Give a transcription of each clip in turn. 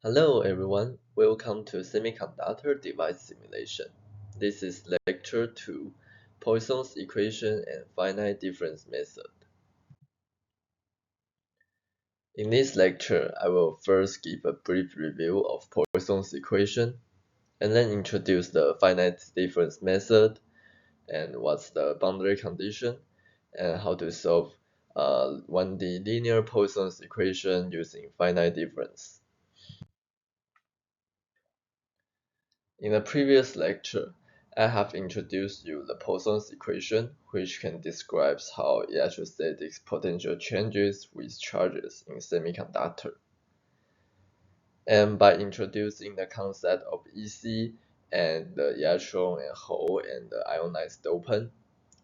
Hello everyone, welcome to Semiconductor Device Simulation. This is Lecture 2, Poisson's Equation and Finite Difference Method. In this lecture, I will first give a brief review of Poisson's equation, and then introduce the finite difference method, and what's the boundary condition, and how to solve 1D linear Poisson's equation using finite difference. In the previous lecture, I have introduced you the Poisson's equation, which can describe how electrostatics potential changes with charges in semiconductor. And by introducing the concept of EC and the electron and hole and the ionized dopant,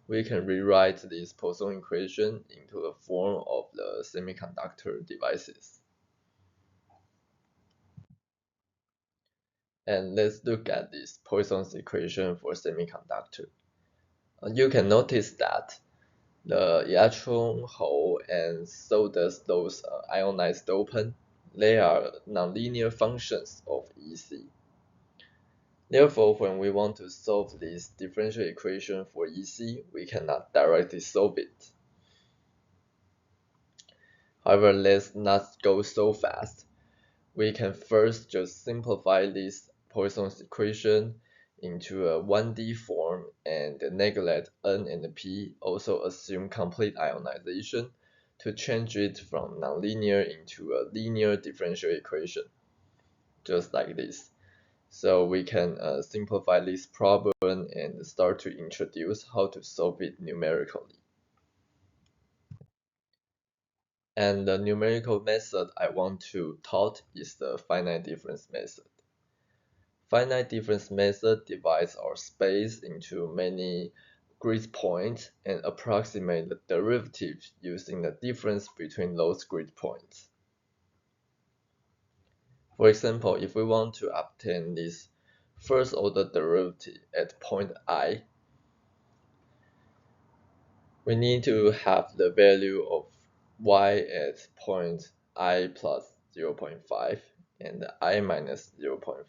we can rewrite this Poisson equation into the form of the semiconductor devices. And let's look at this Poisson's equation for semiconductor. You can notice that the electron hole and so does those ionized dopant, they are nonlinear functions of EC. Therefore, when we want to solve this differential equation for EC, we cannot directly solve it. However, let's not go so fast. We can first just simplify this Poisson's equation into a 1D form and neglect N and P, also assume complete ionization to change it from nonlinear into a linear differential equation, just like this. So we can simplify this problem and start to introduce how to solve it numerically. And the numerical method I want to taught is the finite difference method. Finite difference method divides our space into many grid points and approximate the derivative using the difference between those grid points. For example, if we want to obtain this first order derivative at point I, we need to have the value of y at point I plus 0.5 and I minus 0.5.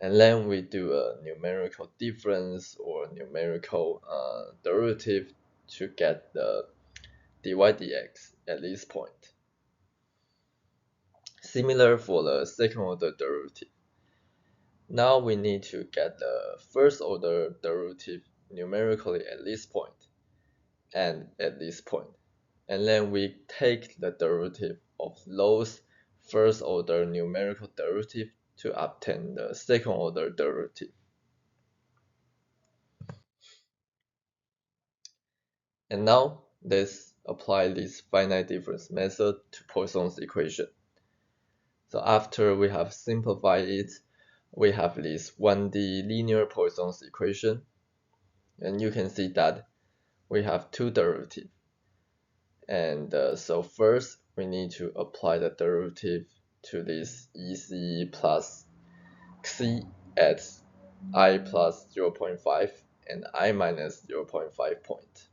And then we do a numerical difference or numerical derivative to get the dy dx at this point. Similar for the second order derivative. Now we need to get the first order derivative numerically at this point and at this point. And then we take the derivative of those first order numerical derivative to obtain the second order derivative. And now let's apply this finite difference method to Poisson's equation. So after we have simplified it, we have this 1D linear Poisson's equation. And you can see that we have two derivatives. And so first we need to apply the derivative to this EC plus C at I plus 0.5 and I minus 0.5 point.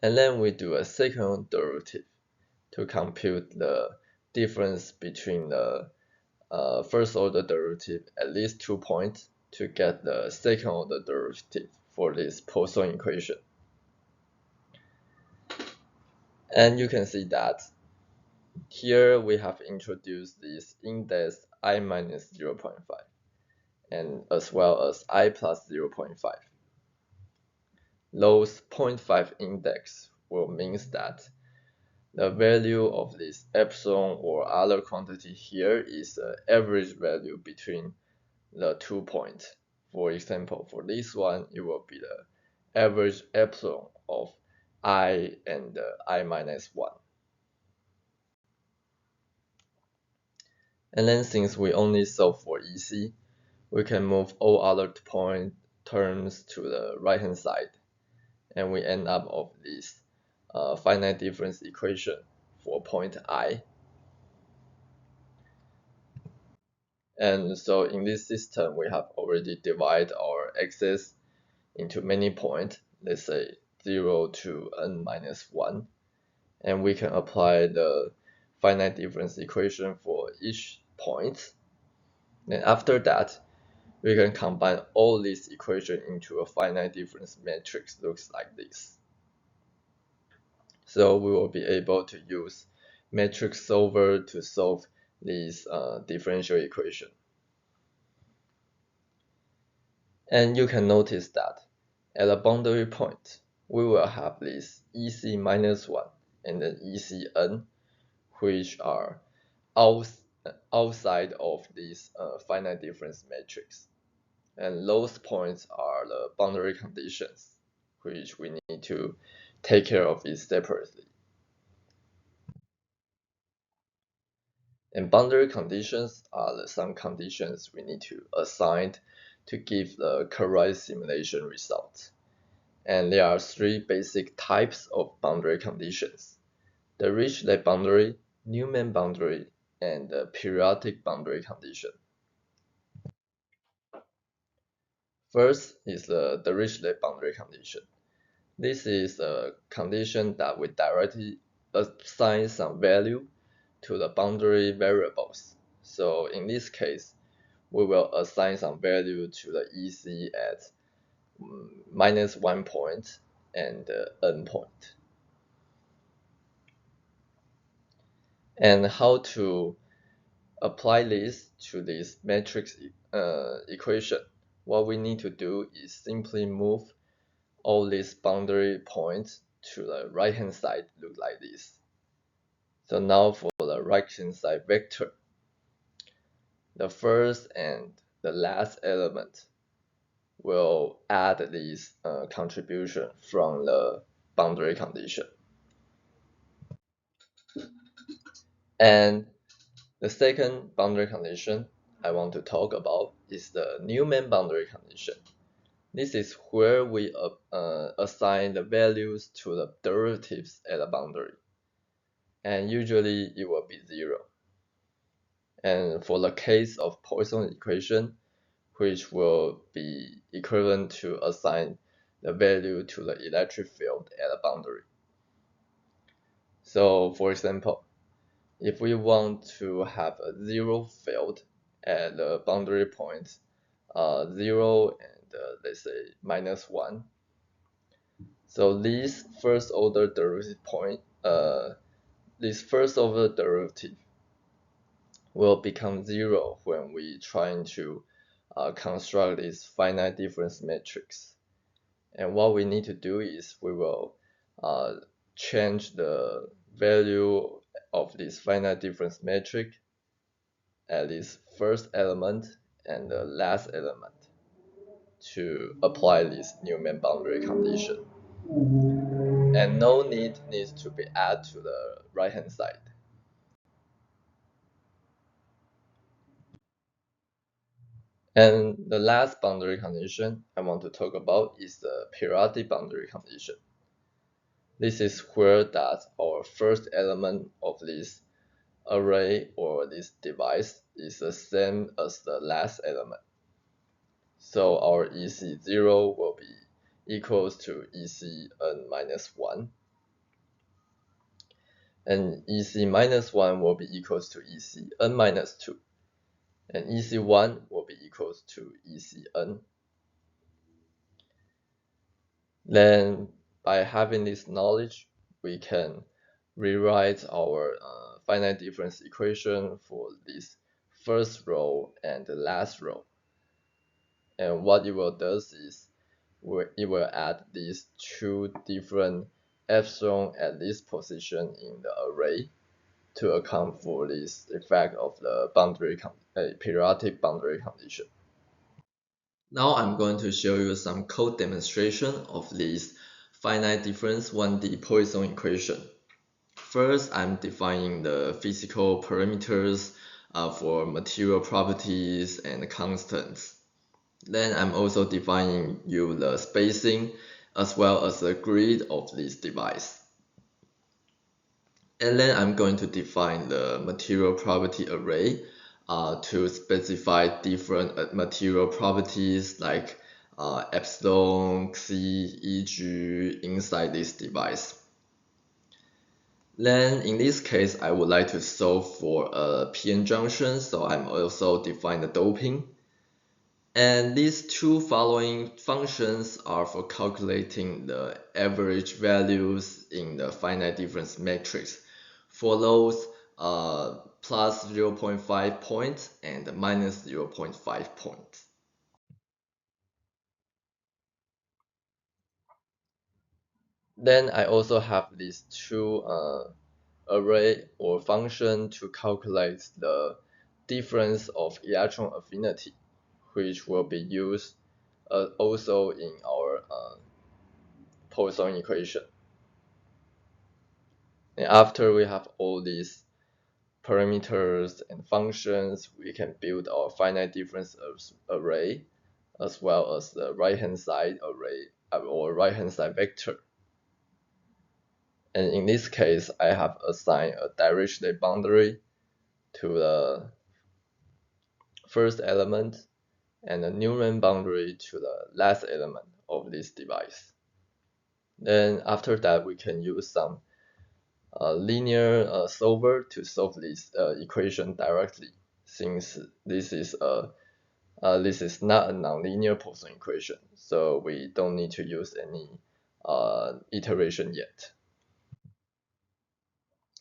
And then we do a second derivative to compute the difference between the first order derivative at least 2 points to get the second order derivative for this Poisson equation. And you can see that here we have introduced this index I minus 0.5 and as well as I plus 0.5. Those 0.5 index will mean that the value of this epsilon or other quantity here is the average value between the 2 points. For example, for this one, it will be the average epsilon of I and I minus 1. And then since we only solve for EC, we can move all other point terms to the right hand side. And we end up of this finite difference equation for point I. And so in this system, we have already divided our axis into many points, let's say 0 to n minus 1. And we can apply the finite difference equation for each point. Then after that, we can combine all these equations into a finite difference matrix looks like this. So we will be able to use matrix solver to solve these differential equation. And you can notice that at a boundary point, we will have this EC minus 1 and then ECN, which are outside of this finite difference matrix. And those points are the boundary conditions, which we need to take care of it separately. And boundary conditions are some conditions we need to assign to give the correct simulation results. And there are three basic types of boundary conditions: the Dirichlet boundary, Newman boundary, and the periodic boundary condition. First is the Dirichlet boundary condition. This is a condition that we directly assign some value to the boundary variables. So in this case, we will assign some value to the EC at -1 point and N point. And how to apply this to this matrix equation? What we need to do is simply move all these boundary points to the right hand side, look like this. So now for the right hand side vector, the first and the last element will add this contribution from the boundary condition. And the second boundary condition I want to talk about is the Newman boundary condition. This is where we assign the values to the derivatives at the boundary. And usually it will be 0. And for the case of Poisson equation, which will be equivalent to assign the value to the electric field at the boundary. So for example, if we want to have a 0 field at the boundary point, 0 and let's say -1. So this first order derivative point, this first order derivative will become 0 when we trying to construct this finite difference matrix. And what we need to do is we will change the value of this finite difference matrix at this first element and the last element to apply this Newman boundary condition. And no need needs to be added to the right hand side. And the last boundary condition I want to talk about is the periodic boundary condition. This is where that our first element of this array or this device is the same as the last element. So our EC0 will be equals to ECN minus 1. And EC minus 1 will be equals to ECN minus 2. And EC1 will be equals to ECN. Then by having this knowledge, we can rewrite our finite difference equation for this first row and the last row. And what it will do is it will add these two different epsilon at this position in the array to account for this effect of the periodic boundary condition. Now I'm going to show you some code demonstration of this finite difference 1D Poisson equation. First, I'm defining the physical parameters for material properties and constants. Then I'm also defining you the spacing as well as the grid of this device. And then I'm going to define the material property array to specify different material properties like epsilon, xi, eg inside this device. Then in this case, I would like to solve for a p-n junction, so I'm also define the doping. And these two following functions are for calculating the average values in the finite difference matrix for those plus 0.5 points and minus 0.5 points. Then I also have these two array or function to calculate the difference of electron affinity, which will be used also in our Poisson equation. And after we have all these parameters and functions, we can build our finite difference array as well as the right-hand side array or right-hand side vector. And in this case, I have assigned a Dirichlet boundary to the first element and a Newman boundary to the last element of this device. Then after that, we can use some linear solver to solve this equation directly, since this is not a nonlinear Poisson equation, so we don't need to use any iteration yet.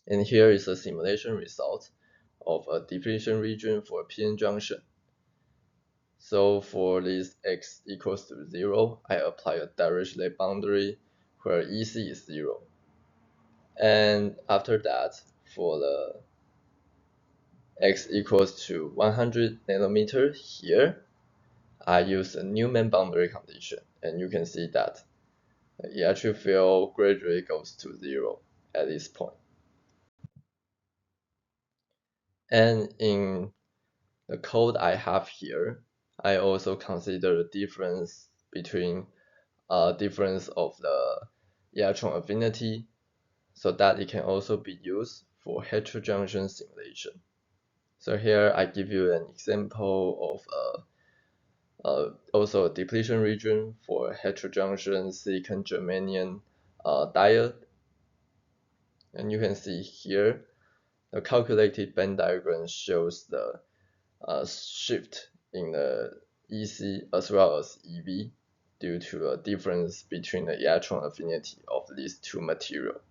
And here is a simulation result of a depletion region for a p-n junction. So for this x equals to 0, I apply a Dirichlet boundary where EC is 0. And after that, for the x equals to 100 nanometer here, I use a Newman boundary condition, and you can see that the electric field gradually goes to 0 at this point. And in the code I have here, I also consider the difference between difference of the electron affinity, so that it can also be used for heterojunction simulation. So here I give you an example of also a depletion region for heterojunction silicon germanium diode. And you can see here the calculated band diagram shows the shift in the EC as well as EV due to a difference between the electron affinity of these two materials.